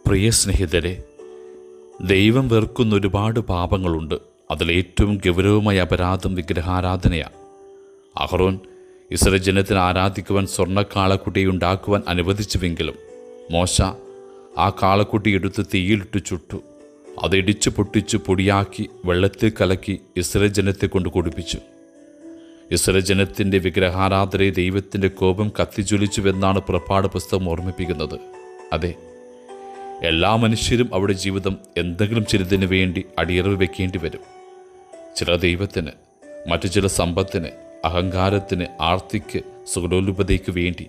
പ്രിയ സ്നേഹിതരെ, ദൈവം വെറുക്കുന്ന ഒരുപാട് പാപങ്ങളുണ്ട്. അതിലേറ്റവും ഗൗരവമായ അപരാധം വിഗ്രഹാരാധനയാണ്. അഹ്റോൻ ഇസ്രായേൽ ജനത്തിന് ആരാധിക്കുവാൻ സ്വർണ്ണക്കാളക്കുട്ടിയെ ഉണ്ടാക്കുവാൻ അനുവദിച്ചുവെങ്കിലും മോശ ആ കാളക്കുട്ടി എടുത്ത് തീയിലിട്ട് ചുട്ടു. അത് ഇടിച്ചു പൊട്ടിച്ചു പൊടിയാക്കി വെള്ളത്തിൽ കലക്കി ഇസ്രായേൽ ജനത്തെ കൊണ്ട് കുടിപ്പിച്ചു. ഇസ്രായേൽ ജനത്തിൻ്റെ വിഗ്രഹാരാധനയെ ദൈവത്തിൻ്റെ കോപം കത്തിജ്വലിച്ചുവെന്നാണ് പുറപ്പാട് പുസ്തകം ഓർമ്മിപ്പിക്കുന്നത്. അതെ, എല്ലാ മനുഷ്യരും അവരുടെ ജീവിതം എന്തെങ്കിലും ചിലതിന് വേണ്ടി അടിയറവ് വെക്കേണ്ടി വരും. ചില ദൈവത്തിന്, മറ്റു ചില സമ്പത്തിന്, അഹങ്കാരത്തിന്, ആർത്തിക്ക്, സുഖലോലുപതയ്ക്ക് വേണ്ടി.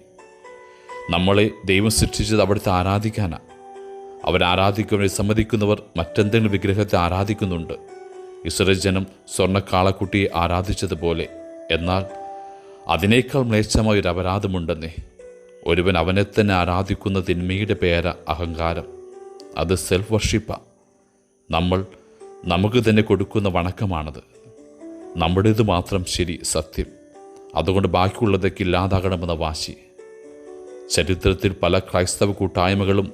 നമ്മളെ ദൈവം സൃഷ്ടിച്ചത് അവിടുത്തെ ആരാധിക്കാനാണ്. അവരാരാധിക്കുവാൻ വിസമ്മതിക്കുന്നവർ മറ്റെന്തെങ്കിലും വിഗ്രഹത്തെ ആരാധിക്കുന്നുണ്ട്. ഇസ്രായേൽ ജനം സ്വർണ്ണക്കാളക്കുട്ടിയെ ആരാധിച്ചതുപോലെ. എന്നാൽ അതിനേക്കാൾ മ്ലേച്ഛമായ ഒരു അപരാധമുണ്ടെന്നേ. ഒരുവൻ അവനെ തന്നെ ആരാധിക്കുന്ന തിന്മയുടെ പേര അഹങ്കാരം. അത് സെൽഫ് വർഷിപ്പാണ്. നമ്മൾ നമുക്ക് തന്നെ കൊടുക്കുന്ന വണക്കമാണത്. നമ്മുടേത് മാത്രം ശരി, സത്യം. അതുകൊണ്ട് ബാക്കിയുള്ളതൊക്കെ ഇല്ലാതാകണമെന്ന വാശി. ചരിത്രത്തിൽ പല ക്രൈസ്തവ കൂട്ടായ്മകളും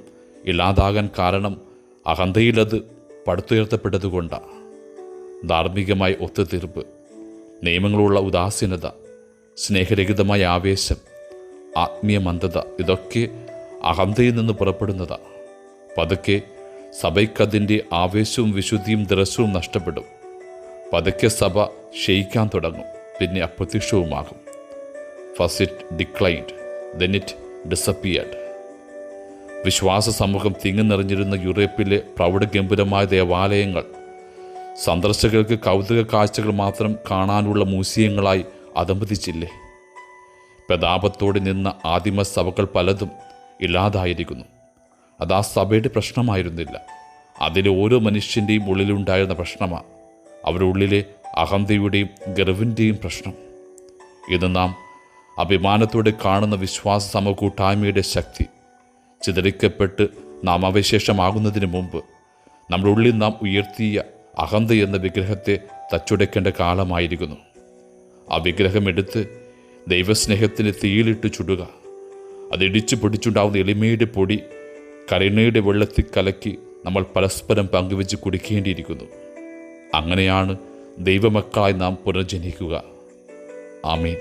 ഇല്ലാതാകാൻ കാരണം അഹന്തയിലത് പടുത്തുയർത്തപ്പെട്ടതുകൊണ്ടാണ്. ധാർമ്മികമായ ഒത്തുതീർപ്പ്, നിയമങ്ങളുള്ള ഉദാസീനത, സ്നേഹരഹിതമായ ആവേശം, ആത്മീയ മന്ദത, ഇതൊക്കെ അഹന്തയിൽ നിന്ന് പുറപ്പെടുന്നതാണ്. പതുക്കെ സഭയ്ക്കതിൻ്റെ ആവേശവും വിശുദ്ധിയും ദൃശ്യവും നഷ്ടപ്പെടും. പതുക്കെ സഭ ക്ഷയിക്കാൻ തുടങ്ങും, പിന്നെ അപ്രത്യക്ഷവുമാകും. First it declined, then it disappeared. വിശ്വാസ സമൂഹം തിങ്ങി നിറഞ്ഞിരുന്ന യൂറോപ്പിലെ പ്രൗഢഗംഭീരമായ ദേവാലയങ്ങൾ സന്ദർശകർക്ക് കൗതുക കാഴ്ചകൾ മാത്രം കാണാനുള്ള മ്യൂസിയങ്ങളായി അധംപതിച്ചില്ലേ? പ്രതാപത്തോടെ നിന്ന ആദിമ സഭകൾ പലതും ഇല്ലാതായിരിക്കുന്നു. അത് ആ സഭയുടെ പ്രശ്നമായിരുന്നില്ല, അതിലെ ഓരോ മനുഷ്യൻ്റെയും ഉള്ളിലുണ്ടായിരുന്ന പ്രശ്നമാണ്. അവരുടെ ഉള്ളിലെ അഹന്തയുടെയും ഗർവിൻ്റെയും പ്രശ്നം. ഇന്ന് നാം അഭിമാനത്തോടെ കാണുന്ന വിശ്വാസ സമകൂട്ടായ്മയുടെ ശക്തി ചിതറിക്കപ്പെട്ട് നാം അവശേഷമാകുന്നതിന് മുമ്പ് നമ്മുടെ ഉള്ളിൽ നാം ഉയർത്തിയ അഹന്ത എന്ന വിഗ്രഹത്തെ തച്ചുടയ്ക്കേണ്ട കാലമായിരിക്കുന്നു. ആ വിഗ്രഹം എടുത്ത് ദൈവസ്നേഹത്തിന് തീയിലിട്ട് ചുടുക. അതിടിച്ചു പൊടിച്ചുണ്ടാവുന്ന എളിമയുടെ പൊടി കരുണയുടെ വെള്ളത്തിൽ കലക്കി നമ്മൾ പരസ്പരം പങ്കുവെച്ച് കുടിക്കേണ്ടിയിരിക്കുന്നു. അങ്ങനെയാണ് ദൈവമക്കളായി നാം പുനർജനിക്കുക. ആമേൻ.